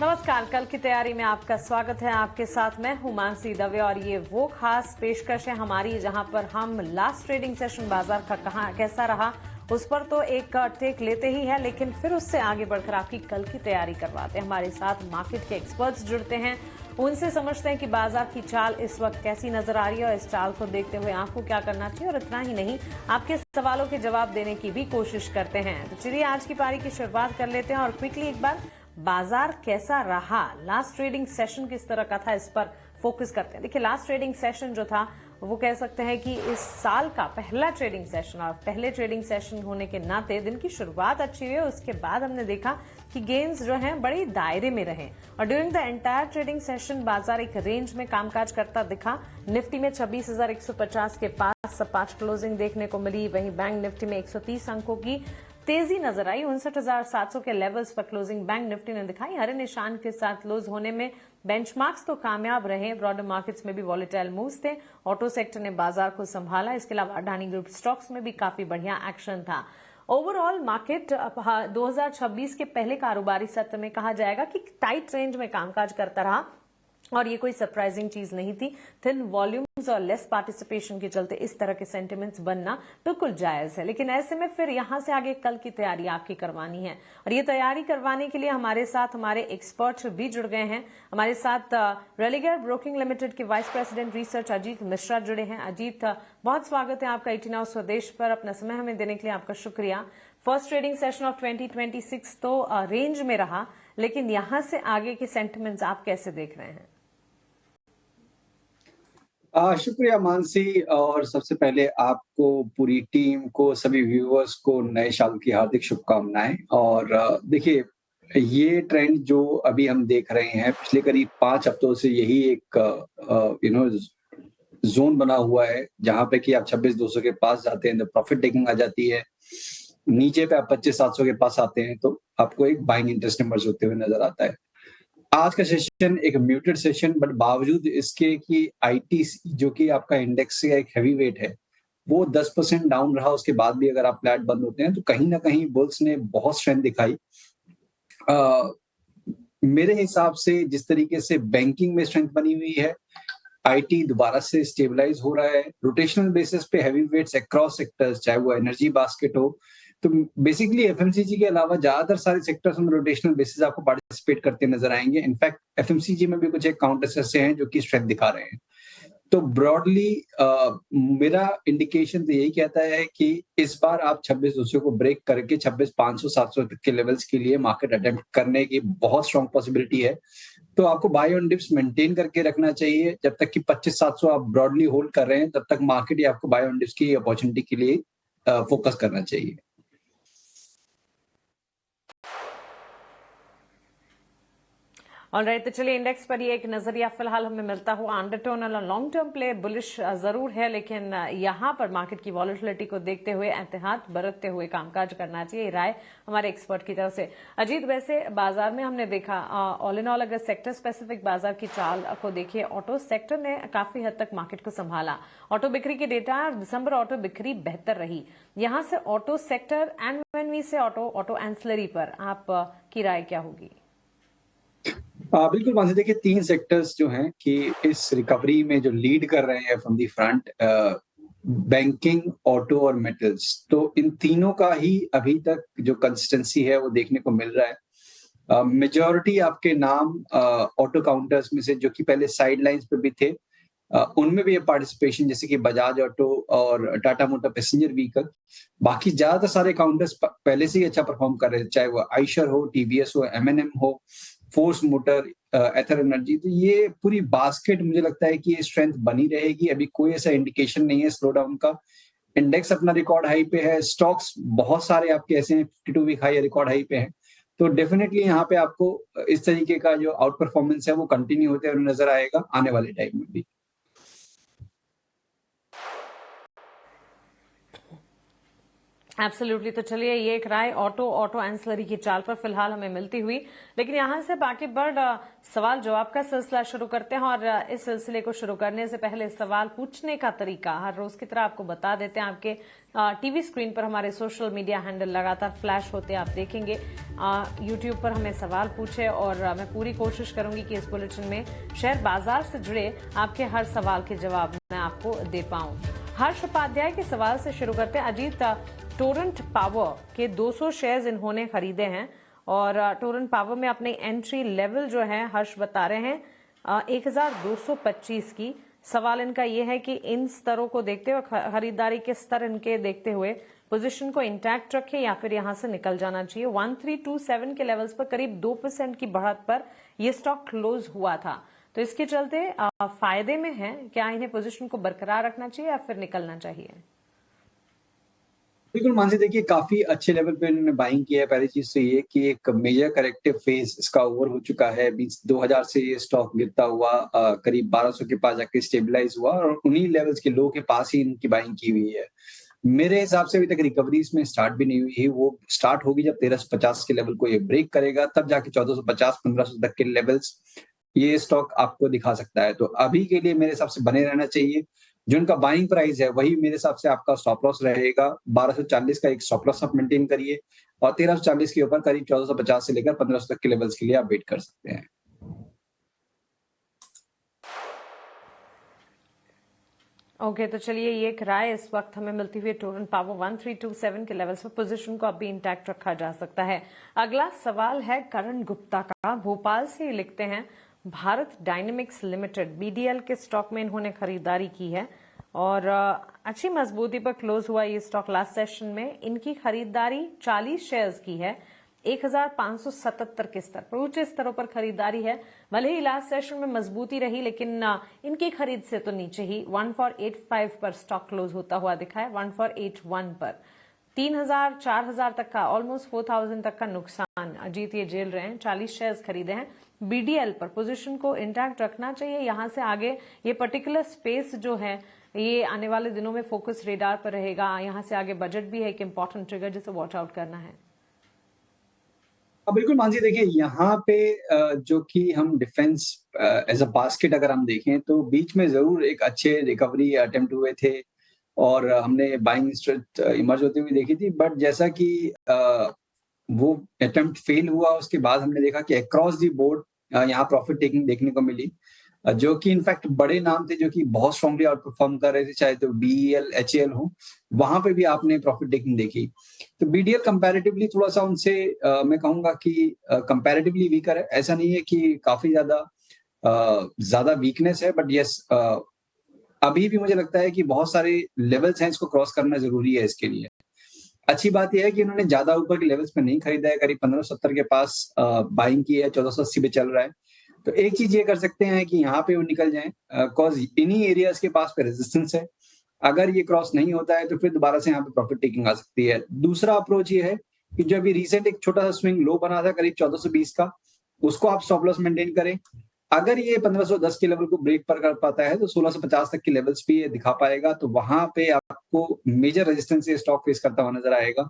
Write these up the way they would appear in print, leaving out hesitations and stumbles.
नमस्कार, कल की तैयारी में आपका स्वागत है। आपके साथ मैं हूं मानसी दवे और ये वो खास पेशकश है हमारी जहां पर हम लास्ट ट्रेडिंग सेशन बाजार का कहां कैसा रहा उस पर तो एक टेक लेते ही है, लेकिन फिर उससे आगे बढ़कर आपकी कल की तैयारी करवाते हैं। हमारे साथ मार्केट के एक्सपर्ट्स जुड़ते हैं, उनसे समझते हैं कि बाजार की चाल इस वक्त कैसी नजर आ रही है और इस चाल को देखते हुए आपको क्या करना चाहिए, और इतना ही नहीं आपके सवालों के जवाब देने की भी कोशिश करते हैं। तो चलिए आज की पारी की शुरुआत कर लेते हैं और क्विकली एक बार बाजार कैसा रहा, लास्ट ट्रेडिंग सेशन किस तरह का था, इस पर फोकस करते हैं। देखिए, लास्ट ट्रेडिंग सेशन जो था वो कह सकते हैं कि इस साल का पहला ट्रेडिंग सेशन, और पहले ट्रेडिंग सेशन होने के नाते दिन की शुरुआत अच्छी हुई। उसके बाद हमने देखा कि गेन्स जो हैं बड़े दायरे में रहे और during the entire trading session बाजार एक रेंज में कामकाज करता दिखा। निफ्टी में 26,150 के पास सपाट क्लोजिंग देखने को मिली। वहीं बैंक निफ्टी में 130 अंकों की तेजी नजर आई। 59,700 के लेवल्स पर क्लोजिंग बैंक निफ्टी ने दिखाई। हरे निशान के साथ क्लोज होने में बेंचमार्क्स तो कामयाब रहे। ब्रॉडर मार्केट्स में भी वॉलेटाइल मूव्स थे। ऑटो सेक्टर ने बाजार को संभाला। इसके अलावा अडानी ग्रुप स्टॉक्स में भी काफी बढ़िया एक्शन था। ओवरऑल मार्केट 2026 के पहले कारोबारी सत्र में कहा जाएगा कि टाइट रेंज में कामकाज करता रहा और ये कोई सरप्राइजिंग चीज नहीं थी। थिन वॉल्यूम्स और लेस पार्टिसिपेशन के चलते इस तरह के सेंटिमेंट्स बनना बिल्कुल जायज है, लेकिन ऐसे में फिर यहां से आगे कल की तैयारी आपकी करवानी है और ये तैयारी करवाने के लिए हमारे साथ हमारे एक्सपर्ट भी जुड़ गए हैं। हमारे साथ रेलिगर ब्रोकिंग लिमिटेड के vice president research Ajit Mishra जुड़े हैं। अजीत, बहुत स्वागत है आपका 18 आवर्स स्वदेश पर। अपना समय हमें देने के लिए आपका शुक्रिया। फर्स्ट ट्रेडिंग सेशन ऑफ 2026 तो रेंज में रहा, लेकिन यहां से आगे के सेंटिमेंट्स आप कैसे देख रहे हैं? शुक्रिया मानसी, और सबसे पहले आपको, पूरी टीम को, सभी व्यूअर्स को नए साल की हार्दिक शुभकामनाएं। और देखिए, ये ट्रेंड जो अभी हम देख रहे हैं पिछले करीब 5 हफ्तों से, यही एक जोन बना हुआ है जहां पे कि आप 26,200 के पास जाते हैं तो प्रॉफिट टेकिंग आ जाती है। नीचे पे आप 25,700 के पास आते हैं तो आपको एक बाइंग इंटरेस्ट इमर्ज होते हुए नजर आता है। आज का सेशन एक म्यूटेड सेशन, बट बावजूद इसके कि आईटीसी जो कि आपका इंडेक्स का एक हैवी वेट है, वो 10% डाउन रहा। उसके बाद भी अगर आप फ्लैट बंद होते हैं तो कहीं ना कहीं बुल्स ने बहुत स्ट्रेंथ दिखाई। मेरे हिसाब से जिस तरीके से बैंकिंग में स्ट्रेंथ बनी हुई है, आईटी दोबारा से स्टेबलाइज हो रहा है। रोटेशनल बेसिस पे हैवी वेट्स अक्रॉस सेक्टर्स, चाहे वो एनर्जी बास्केट हो, तो बेसिकली एफएमसीजी के अलावा ज्यादातर सारे सेक्टर्स में रोटेशनल बेसिस आपको पार्टिसिपेट करते नजर आएंगे। इनफैक्ट एफएमसीजी में भी कुछ एक काउंटर्स ऐसे हैं जो कि स्ट्रेंथ दिखा रहे हैं। तो ब्रॉडली मेरा इंडिकेशन तो यही कहता है कि इस बार आप 26,200 को ब्रेक करके 26,500 700 तक के लेवल्स के लिए मार्केट अटेम्प्ट करने की बहुत स्ट्रॉन्ग पॉसिबिलिटी है। तो आपको बाय ऑन डिप्स मेंटेन करके रखना चाहिए। जब तक कि 25,700 आप ब्रॉडली होल्ड कर रहे हैं, तब तक मार्केट या आपको बाय ऑन डिप्स की अपॉर्चुनिटी के लिए फोकस करना चाहिए। ऑलराइट, तो चलिए इंडेक्स पर ये एक नजरिया फिलहाल हमें मिलता हुआ। अंडरटोन और लॉन्ग टर्म प्ले बुलिश जरूर है, लेकिन यहाँ पर मार्केट की वॉलेटिलिटी को देखते हुए एहतियात बरतते हुए कामकाज करना चाहिए, राय हमारे एक्सपर्ट की तरफ से। अजीत, वैसे बाजार में हमने देखा ऑल इन ऑल अगर सेक्टर स्पेसिफिक बाजार की चाल को देखिए, ऑटो सेक्टर ने काफी हद तक मार्केट को संभाला। ऑटो बिक्री के डेटा, दिसंबर ऑटो बिक्री बेहतर रही। यहाँ से ऑटो सेक्टर एंड एनवी से ऑटो एंसलरी पर आप की राय क्या होगी? बिल्कुल मानसी, देखिए 3 सेक्टर्स जो हैं कि इस रिकवरी में जो लीड कर रहे हैं from the front, banking, auto और मेटल्स। तो इन तीनों का ही अभी तक जो कंसिस्टेंसी है वो देखने को मिल रहा है। मेजॉरिटी आपके नाम ऑटो काउंटर्स में से जो कि पहले साइड लाइन्स पे भी थे, उनमें भी ये पार्टिसिपेशन, जैसे कि बजाज ऑटो और टाटा मोटर पैसेंजर व्हीकल। बाकी ज्यादातर सारे काउंटर्स पहले से ही अच्छा परफॉर्म कर रहे हैं, चाहे वो आइशर हो, टीवीएस हो, एमएनएम हो, फोर्स मोटर, एथर एनर्जी। तो ये पूरी बास्केट मुझे लगता है कि ये स्ट्रेंथ बनी रहेगी। अभी कोई ऐसा इंडिकेशन नहीं है स्लो डाउन का। इंडेक्स अपना रिकॉर्ड हाई पे है। स्टॉक्स बहुत सारे आपके ऐसे हैं 52 वीक हाई रिकॉर्ड हाई पे हैं। तो डेफिनेटली यहाँ पे आपको इस तरीके का जो आउट परफॉर्मेंस है वो कंटिन्यू होते हुए नजर आएगा आने वाले टाइम में भी। एब्सोल्युटली। तो चलिए, ये एक राय ऑटो एंसलरी की चाल पर फिलहाल हमें मिलती हुई, लेकिन यहाँ से बाकी सवाल जवाब का सिलसिला शुरू करते हैं। और इस सिलसिले को शुरू करने से पहले सवाल पूछने का तरीका हर रोज की तरह आपको बता देते हैं। आपके टीवी स्क्रीन पर हमारे सोशल मीडिया हैंडल लगातार फ्लैश होते हैं, आप देखेंगे। यूट्यूब पर हमें सवाल पूछे और मैं पूरी कोशिश करूंगी कि इस बुलेटिन में शेयर बाजार से जुड़े आपके हर सवाल के जवाब मैं आपको दे पाऊं। हर्ष उपाध्याय के सवाल से शुरू करते हैं। अजीत, टोरेंट पावर के 200 शेयर्स इन्होंने खरीदे हैं और टोरेंट पावर में अपनी एंट्री लेवल जो है हर्ष बता रहे हैं 1225 की। सवाल इनका यह है कि इन स्तरों को देखते हुए, खरीदारी के स्तर इनके देखते हुए, पोजीशन को इंटैक्ट रखें या फिर यहां से निकल जाना चाहिए। 1327 के लेवल्स पर करीब 2% की बढ़त पर यह स्टॉक क्लोज हुआ था, तो इसके चलते फायदे में है। क्या इन्हें पोजीशन को बरकरार रखना चाहिए या फिर निकलना चाहिए? बिल्कुल मानसी, देखिए काफी अच्छे लेवल पे इन्होंने बाइंग किया है। पहली चीज तो ये कि एक मेजर करेक्टिव फेज इसका ओवर हो चुका है। 2000 से ये स्टॉक गिरता हुआ करीब 1200 के पास जाके स्टेबलाइज हुआ और उन्हीं लेवल्स के लो के पास ही इनकी बाइंग की हुई है। मेरे हिसाब से अभी तक रिकवरी इसमें स्टार्ट भी नहीं हुई है। वो स्टार्ट होगी जब 1350 के लेवल को ये ब्रेक करेगा, तब जाके 1450 1500 तक के लेवल्स ये स्टॉक आपको दिखा सकता है। तो अभी के लिए मेरे हिसाब से बने रहना चाहिए। जो उनका बाइंग प्राइस है वही मेरे हिसाब से आपका स्टॉप लॉस रहेगा। 1240 का एक स्टॉप लॉस आप मेंटेन करिए और 1340 के ऊपर करीब 1450 से लेकर 1500 तक के लेवल्स के लिए आप वेट कर सकते हैं। ओके, तो चलिए, ये एक राय इस वक्त हमें मिलती हुई टोरेंट पावर 1327 के लेवल्स पर पोजीशन को अभी इंटैक्ट रखा जा सकता है। अगला सवाल है करण गुप्ता का, भोपाल से ही लिखते हैं। भारत डायनेमिक्स लिमिटेड बीडीएल के स्टॉक में इन्होंने खरीदारी की है और अच्छी मजबूती पर क्लोज हुआ ये स्टॉक लास्ट सेशन में। इनकी खरीदारी 40 शेयर्स की है, 1577 के स्तर पर, ऊंचे स्तरों पर खरीदारी है। भले ही लास्ट सेशन में मजबूती रही, लेकिन इनकी खरीद से तो नीचे ही 1485 पर स्टॉक क्लोज होता हुआ दिखा है। 1481 पर 3000 4000 तक का, ऑलमोस्ट 4000 तक का नुकसान अजीत ये झेल रहे हैं। 40 शेयर्स खरीदे हैं। बीडीएल पर पोजीशन को इंटैक्ट रखना चाहिए। यहां से आगे ये पर्टिकुलर स्पेस जो है ये आने वाले दिनों में फोकस रेडार पर रहेगा। यहां से आगे बजट भी है एक इंपॉर्टेंट ट्रिगर जिसे वॉच आउट करना है। बिल्कुल मानसी, देखिए यहाँ पे जो कि हम डिफेंस एज अ बास्केट अगर हम देखें तो बीच में जरूर एक अच्छे रिकवरी अटेम्प्ट हुए थे और हमने बाइंग स्ट्रेंथ इमर्ज होती हुई देखी थी। बट जैसा कि वो अटेम्प्ट फेल हुआ, उसके बाद हमने देखा कि अक्रॉस दी बोर्ड यहाँ प्रॉफिट टेकिंग देखने को मिली, जो कि इनफैक्ट बड़े नाम थे जो कि बहुत स्ट्रांगली आउट परफॉर्म कर रहे थे, चाहे तो बीईएल एचएएल हो, वहां पे भी आपने प्रॉफिट टेकिंग देखी। तो बीडीएल कंपैरेटिवली थोड़ा सा उनसे मैं कहूंगा कि कंपैरेटिवली वीकर है। ऐसा नहीं है कि काफी ज्यादा वीकनेस है, बट यस अभी भी मुझे लगता है कि बहुत सारे लेवल्स हैं, इसको क्रॉस करना जरूरी है। इसके लिए अच्छी बात यह है कि उन्होंने ज्यादा ऊपर के लेवल्स पे नहीं खरीदा है, करीब 1570 के पास बाइंग की है, 1480 पे चल रहा है। तो एक चीज ये कर सकते हैं कि यहाँ पे वो निकल जाएं, कॉज इन्हीं एरियाज के पास पे रेजिस्टेंस है। अगर ये क्रॉस नहीं होता है तो फिर दोबारा से यहाँ पे प्रॉफिट टेकिंग आ सकती है। दूसरा अप्रोच ये है कि जो अभी रिसेंट एक छोटा सा स्विंग लो बना था करीब 1420 का, उसको आप स्टॉप लॉस मेंटेन करें। अगर ये 1510 के लेवल को ब्रेक पर कर पाता है तो 1650 तक के लेवल्स भी ये दिखा पाएगा। तो वहां पे आपको मेजर रेजिस्टेंस से स्टॉक फेस करता हुआ नजर आएगा,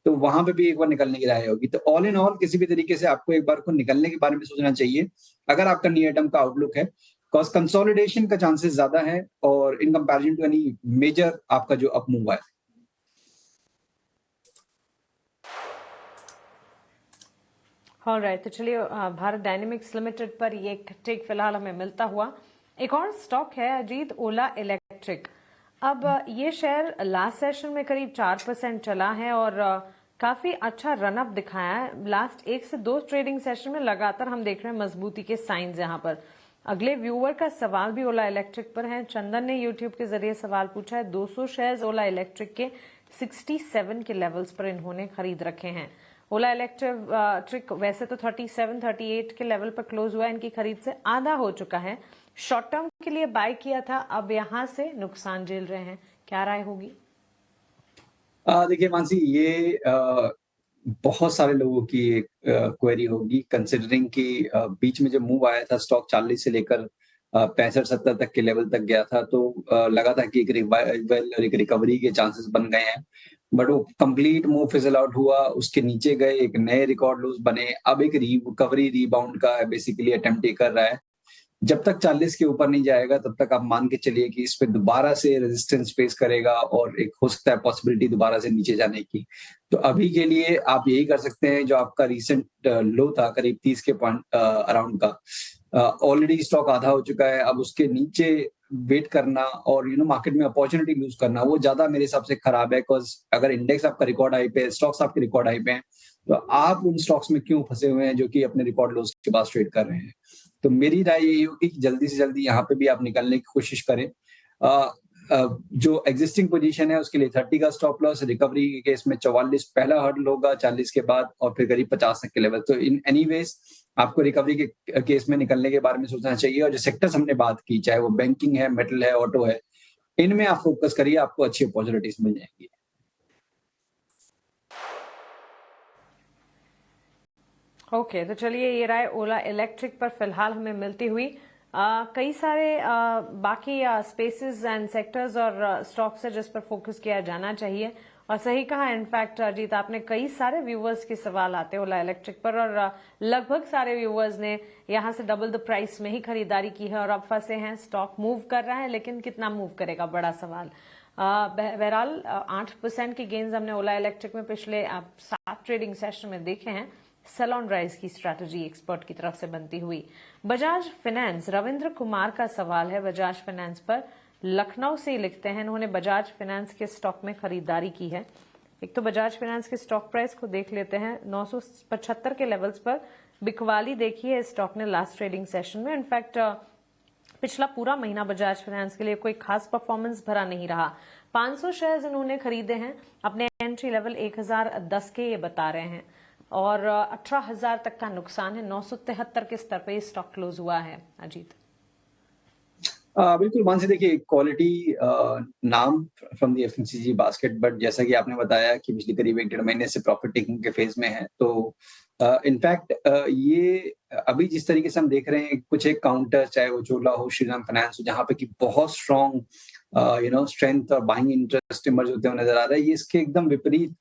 तो वहां पे भी एक बार निकलने की राय होगी। तो ऑल इन ऑल किसी भी तरीके से आपको एक बार को निकलने के बारे में सोचना चाहिए अगर आपका नियर टर्म का आउटलुक है, बिकॉज कंसोलिडेशन का चांसेस ज्यादा है और in comparison to any major आपका जो अप मूव है। ऑलराइट, तो चलिए, भारत डायनेमिक्स लिमिटेड पर ये टेक फिलहाल हमें मिलता हुआ। एक और स्टॉक है अजीत, ओला इलेक्ट्रिक। अब ये शेयर लास्ट सेशन में करीब 4% चला है और काफी अच्छा रनअप दिखाया है। लास्ट 1 से 2 ट्रेडिंग सेशन में लगातार हम देख रहे हैं मजबूती के साइंस यहाँ पर। अगले व्यूअर का सवाल भी ओला इलेक्ट्रिक पर है। चंदन ने यूट्यूब के जरिए सवाल पूछा है। 200 शेयर्स ओला इलेक्ट्रिक के 67 के लेवल्स पर इन्होंने खरीद रखे हैं। ओला इलेक्ट्रिक वैसे तो 37-38 के लेवल पर क्लोज हुआ है, इनकी खरीद से आधा हो चुका है। शॉर्ट टर्म के लिए बाय किया था, अब यहां से नुकसान झेल रहे हैं, क्या राय होगी? देखिए मानसी, ये बहुत सारे लोगों की क्वेरी होगी, कंसिडरिंग कि बीच में जब मूव आया था स्टॉक 40 से लेकर 65-70 तक के लेवल तक गया था, तो लगा था कि एक रिकवरी के चांसेस बन गए हैं। बट वो कंप्लीट मूव फिजल आउट हुआ, उसके नीचे गए, एक नए रिकॉर्ड लोज बने, अब एक रिकवरी रीबाउंड का बेसिकली अटेम्प्ट कर रहा है। जब तक 40 के ऊपर नहीं जाएगा तब तक आप मान के चलिए कि इस पे दोबारा से रेजिस्टेंस फेस करेगा और एक हो सकता है पॉसिबिलिटी दोबारा से नीचे जाने की। तो अभी के लिए आप यही कर सकते हैं, जो आपका रिसेंट लो था करीब 30 के पॉइंट अराउंड का, ऑलरेडी स्टॉक आधा हो चुका है। अब उसके नीचे वेट करना और मार्केट में अपॉर्चुनिटी लूज करना वो ज्यादा मेरे हिसाब से खराब है। बिकॉज अगर इंडेक्स आपका रिकॉर्ड हाई पे है, स्टॉक्स आपके रिकॉर्ड हाई पे हैं, तो आप उन स्टॉक्स में क्यों फंसे हुए हैं जो कि अपने रिकॉर्ड लोज के बाद ट्रेड कर रहे हैं। तो मेरी राय यही होगी कि जल्दी से जल्दी यहाँ पे भी आप निकलने की कोशिश करें। जो एग्जिस्टिंग पोजीशन है उसके लिए 30 का स्टॉप लॉस, रिकवरी के केस में 44 पहला हर्डल होगा 40 के बाद, और फिर करीब 50 तक के लेवल। तो इन एनीवेज आपको रिकवरी के केस में निकलने के बारे में सोचना चाहिए। और जो सेक्टर्स हमने बात की, चाहे वो बैंकिंग है, मेटल है, ऑटो है, इनमें आप फोकस करिए, आपको अच्छी अपॉर्चुनिटीज मिल जाएंगी। ओके तो चलिए ये राय ओला इलेक्ट्रिक पर फिलहाल हमें मिलती हुई। कई सारे बाकी स्पेसेस एंड सेक्टर्स और स्टॉक्स है जिस पर फोकस किया जाना चाहिए। और सही कहा इनफैक्ट अजीत, आपने कई सारे व्यूअर्स के सवाल आते हैं ओला इलेक्ट्रिक पर, और लगभग सारे व्यूअर्स ने यहां से डबल द प्राइस में ही खरीदारी की है और अब फंसे हैं। स्टॉक मूव कर रहा है लेकिन कितना मूव करेगा, बड़ा सवाल। बहरहाल 8% की गेन्स हमने ओला इलेक्ट्रिक में पिछले 7 ट्रेडिंग सेशन में देखे हैं। सेल ऑन राइज की स्ट्रैटेजी एक्सपर्ट की तरफ से बनती हुई। बजाज फाइनेंस, रविंद्र कुमार का सवाल है बजाज फाइनेंस पर, लखनऊ से लिखते हैं। इन्होंने बजाज फाइनेंस के स्टॉक में खरीदारी की है। एक तो बजाज फाइनेंस के स्टॉक प्राइस को देख लेते हैं। 975 के लेवल्स पर बिकवाली देखी है स्टॉक ने लास्ट ट्रेडिंग सेशन में। इनफैक्ट पिछला पूरा महीना बजाज फाइनेंस के लिए कोई खास परफॉर्मेंस भरा नहीं रहा। 500 शेयर्स इन्होंने खरीदे हैं। अपने एंट्री लेवल 1010 के ये बता रहे हैं और 18,000 तक का नुकसान है। 973 के स्तर पे स्टॉक क्लोज हुआ है। अजीत बिल्कुल मानसी, देखिए क्वालिटी नाम from the FMCG basket, but जैसा कि आपने बताया कि पिछले करीब 1 डेढ़ महीने से प्रॉफिट टेकिंग के फेज में है। तो इनफैक्ट ये अभी जिस तरीके से हम देख रहे हैं, कुछ एक काउंटर, चाहे वो चोला हो, श्रीराम फाइनेंस हो, जहां पे कि बहुत स्ट्रॉन्ग स्ट्रेंथ और बाइंग इंटरेस्ट इमर्ज होते हुए नजर आ रहा है, ये इसके एकदम विपरीत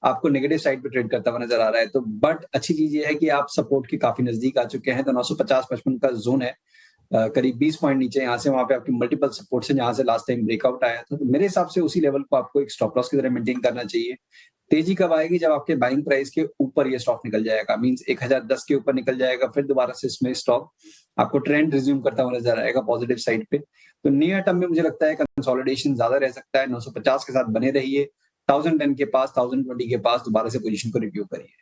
आपको नेगेटिव साइड पे ट्रेड करता हुआ नजर आ रहा है। तो बट अच्छी चीज ये है कि आप सपोर्ट के काफी नजदीक आ चुके हैं। तो 950-55 का जोन है, करीब 20 पॉइंट नीचे, यहाँ से वहां पे आपकी मल्टीपल सपोर्ट है जहां से लास्ट टाइम ब्रेकआउट आया था। तो मेरे हिसाब से उसी लेवल को आपको एक स्टॉप लॉस की तरह मेंटेन करना चाहिए। तेजी कब आएगी? जब आपके बाइंग प्राइस के ऊपर ये स्टॉक निकल जाएगा, मींस 1010 के ऊपर निकल जाएगा, फिर दोबारा से इसमें स्टॉक आपको ट्रेंड रिज्यूम करता हुआ नजर आएगा पॉजिटिव साइड पे। तो नियर टर्म में मुझे लगता है कंसोलिडेशन ज्यादा रह सकता है। 950 के साथ बने रहिए, 1010 के पास, 1020 के पास दोबारा से पोजीशन को रिव्यू करिए।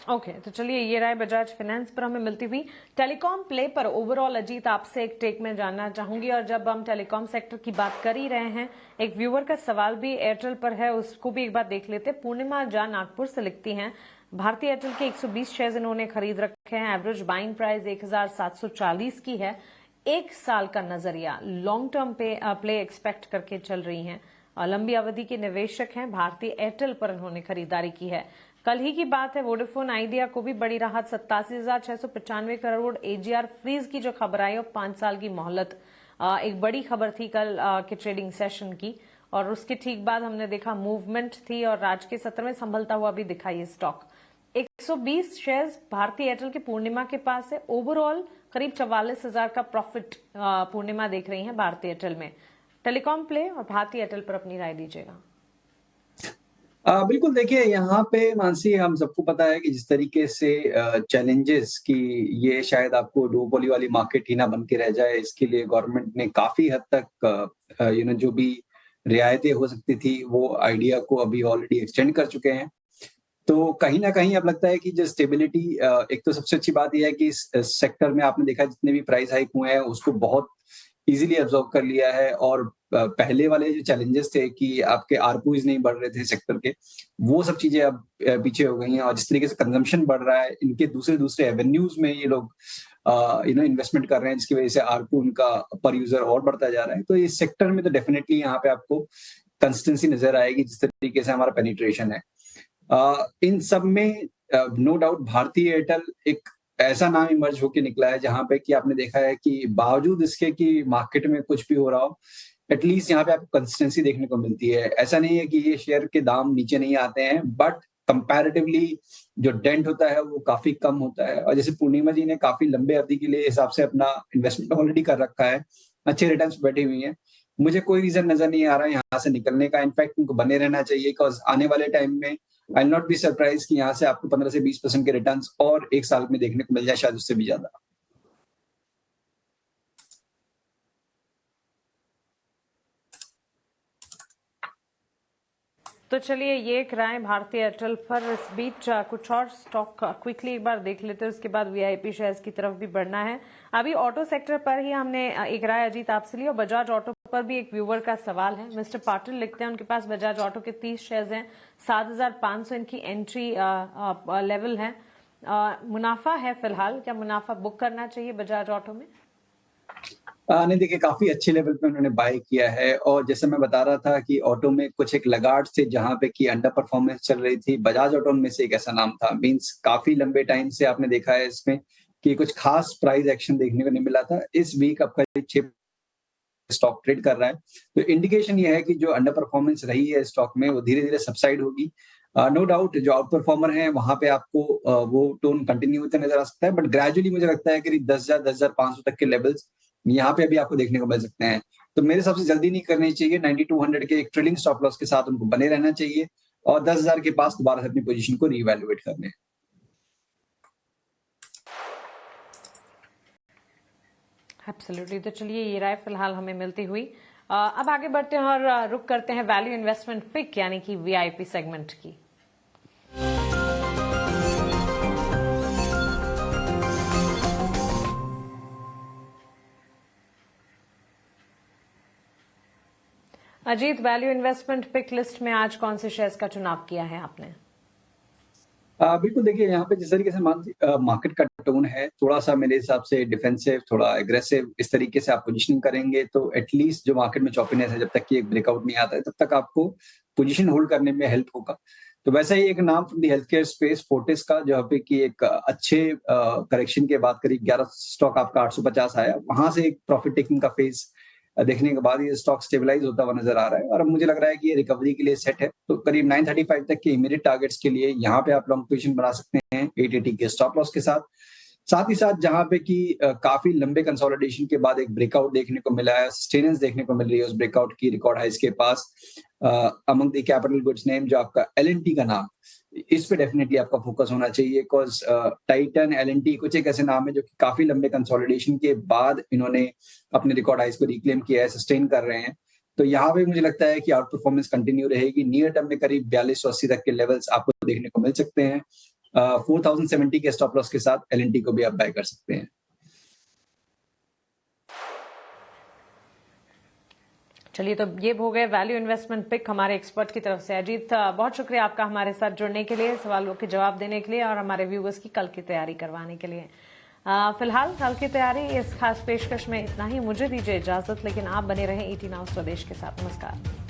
ओके तो चलिए ये राय बजाज फाइनेंस पर हमें मिलती हुई। टेलीकॉम प्ले पर ओवरऑल अजीत आपसे एक टेक में जानना चाहूंगी, और जब हम टेलीकॉम सेक्टर की बात कर ही रहे हैं, एक व्यूअर का सवाल भी एयरटेल पर है, उसको भी एक बार देख लेते। पूर्णिमा जा नागपुर से लिखती हैं, भारतीय एयरटेल के 120 शेयर्स इन्होंने खरीद रखे हैं। एवरेज बाइंग प्राइस 1740 की है। 1 साल का नजरिया लॉन्ग टर्म पे प्ले एक्सपेक्ट करके चल रही हैं। लंबी अवधि के निवेशक हैं। भारतीय एयरटेल पर इन्होंने खरीदारी की है। कल ही की बात है, वोडाफोन आइडिया को भी बड़ी राहत, 87,695 करोड़ एजीआर फ्रीज की जो खबर आई, और 5 साल की मोहलत एक बड़ी खबर थी कल के ट्रेडिंग सेशन की। और उसके ठीक बाद हमने देखा मूवमेंट थी और आज के सत्र में संभलता हुआ भी दिखा ये स्टॉक। 120 शेयर्स भारतीय एयरटेल के पूर्णिमा के पास है। ओवरऑल करीब 44,000 का प्रॉफिट पूर्णिमा देख रही है भारतीय एयरटेल में। टेलीकॉम प्ले और भारतीय एयरटेल पर अपनी राय दीजिएगा। बिल्कुल, देखिए यहाँ पे मानसी, हम सबको पता है कि जिस तरीके से चैलेंजेस की ये शायद आपको डुओपोली वाली मार्केट ही ना बन के रह जाए, इसके लिए गवर्नमेंट ने काफी हद तक जो भी रियायतें हो सकती थी वो आइडिया को अभी ऑलरेडी एक्सटेंड कर चुके हैं। तो कहीं ना कहीं अब लगता है कि जो स्टेबिलिटी, एक तो सबसे अच्छी बात यह है कि इस सेक्टर में आपने देखा जितने भी प्राइस हाइक हुए हैं उसको बहुत इजीली अब्सॉर्ब कर लिया है। और पहले वाले जो चैलेंजेस थे कि आपके आरपूज नहीं बढ़ रहे थे सेक्टर के, वो सब चीजें अब पीछे हो गई हैं। और जिस तरीके से कंजम्पशन बढ़ रहा है, इनके दूसरे दूसरे एवेन्यूज में ये लोग इन्वेस्टमेंट कर रहे हैं, जिसकी वजह से आरपू उनका पर यूजर और बढ़ता जा रहा है। तो इस सेक्टर में तो डेफिनेटली यहाँ पे आपको कंसिस्टेंसी नजर आएगी जिस तरीके से हमारा पेनिट्रेशन है। इन सब में नो डाउट भारतीय एयरटेल एक ऐसा नाम इमर्ज होके निकला है जहां पे कि आपने देखा है कि बावजूद इसके कि मार्केट में कुछ भी हो रहा हो, एटलीस्ट यहाँ पे आपको कंसिस्टेंसी देखने को मिलती है। ऐसा नहीं है कि ये शेयर के दाम नीचे नहीं आते हैं, बट कंपैरेटिवली जो डेंट होता है वो काफी कम होता है। और जैसे पूर्णिमा जी ने काफी लंबे अवधि के लिए हिसाब से अपना इन्वेस्टमेंट ऑलरेडी कर रखा है, अच्छे रिटर्न्स पे बैठी हुई है। मुझे कोई रीजन नजर नहीं आ रहा है यहाँ से निकलने का। इनफैक्ट उनको बने रहना चाहिए, बिकॉज आने वाले टाइम में I will not be surprise कि यहाँ से आपको 15 से 20% के रिटर्न्स और एक साल में देखने को मिल जाए, शायद उससे भी ज्यादा। तो चलिए ये एक राय भारतीय एयरटेल पर। इस बीच कुछ और स्टॉक क्विकली एक बार देख लेते हैं, उसके बाद वीआईपी शेयर्स की तरफ भी बढ़ना है। अभी ऑटो सेक्टर पर ही हमने एक राय अजीत आपसे ली, और बजाज ऑटो पर भी एक व्यूवर का सवाल है। मिस्टर पाटिल लिखते हैं उनके पास बजाज ऑटो के 30 शेयर्स हैं, 7,500 इनकी एंट्री लेवल है। मुनाफा है फिलहाल, क्या मुनाफा बुक करना चाहिए बजाज ऑटो में? नहीं, देखिए काफी अच्छे लेवल पे उन्होंने बाय किया है। और जैसे मैं बता रहा था कि ऑटो में कुछ एक लगाड़ थे जहां पे कि अंडर परफॉर्मेंस चल रही थी, बजाज ऑटो में से एक ऐसा नाम था। मींस काफी लंबे टाइम से आपने देखा है इसमें कि कुछ खास प्राइस एक्शन देखने को नहीं मिला था। इस वीक आपका 6 स्टॉक ट्रेड कर रहा है, तो इंडिकेशन ये है कि जो अंडर परफॉर्मेंस रही है स्टॉक में वो धीरे धीरे सबसाइड होगी। नो डाउट जो आउट परफॉर्मर है वहां पे आपको वो टोन कंटिन्यू होते नजर आ सकता है, बट ग्रेजुअली मुझे लगता है कि 10,000 10,500 तक के लेवल्स यहाँ पे अभी आपको देखने को मिल सकते हैं। तो मेरे हिसाब से जल्दी नहीं करनी चाहिए। 9200 के एक ट्रेलिंग स्टॉप लॉस के साथ उनको बने रहना चाहिए, और 10,000 के पास दोबारा से अपनी पोजीशन को रीवैल्यूएट करने। एब्सोल्युटली। तो चलिए ये राय फिलहाल हमें मिलती हुई। अब आगे बढ़ते हैं और रुक करते हैं वैल्यू इन्वेस्टमेंट पिक यानी कि वीआईपी सेगमेंट की। Ajit, value investment pick list में आज कौन से शेयर्स का चुनाव किया है आपने? बिल्कुल, देखिए यहाँ पे जिस तरीके से मार्केट का टोन है, थोड़ा सा मेरे हिसाब से डिफेंसिव, थोड़ा एग्रेसिव, इस तरीके से आप पोजीशनिंग करेंगे तो एटलीस्ट जो मार्केट में चॉपीनेस है, जब तक कि एक ब्रेकआउट नहीं आता है तब तक आपको पोजीशन होल्ड करने में हेल्प होगा। तो वैसा ही एक नाम from the health care space, Fortis का, जहाँ पे कि एक अच्छे करेक्शन के बाद करीब 11 स्टॉक आपका 850 आया, वहां से एक प्रॉफिट टेकिंग का फेज देखने के बाद ये स्टॉक स्टेबलाइज होता हुआ नजर आ रहा है, और अब मुझे लग रहा है कि ये रिकवरी के लिए सेट है। तो करीब 935 तक के इमीडिएट टारगेट्स के लिए यहाँ पे आप लॉन्ग पोजीशन बना सकते हैं 880 के स्टॉप लॉस के साथ। साथ ही साथ जहां पे कि काफी लंबे कंसोलिडेशन के बाद एक ब्रेकआउट देखने को मिला है, सस्टेनेंस देखने को मिल रही है उस ब्रेकआउट की, रिकॉर्ड हाइस के पास among the capital goods name जो आपका एल&टी का नाम, इस पे डेफिनेटली आपका फोकस होना चाहिए। बिकॉज टाइटन, एल&टी कुछ एक ऐसे नाम है जो कि काफी लंबे कंसोलिडेशन के बाद इन्होंने अपने रिकॉर्ड हाइस को रिक्लेम किया है, सस्टेन कर रहे हैं। तो यहाँ पे मुझे लगता है कि आउट परफॉर्मेंस कंटिन्यू रहेगी। नियर टर्म में करीब 4280 तक के लेवल्स आपको देखने को मिल सकते हैं। 4070 के स्टॉप लॉस के साथ एल&टी को भी आप बाय कर सकते हैं। चलिए, तो ये हो गए वैल्यू इन्वेस्टमेंट पिक हमारे एक्सपर्ट की तरफ से। अजीत, बहुत शुक्रिया आपका हमारे साथ जुड़ने के लिए, सवालों के जवाब देने के लिए और हमारे व्यूअर्स की कल की तैयारी करवाने के लिए। फिलहाल कल की तैयारी इस खास पेशकश में इतना ही। मुझे दीजिए इजाजत, लेकिन आप बने रहें ET Now स्वदेश के साथ। नमस्कार।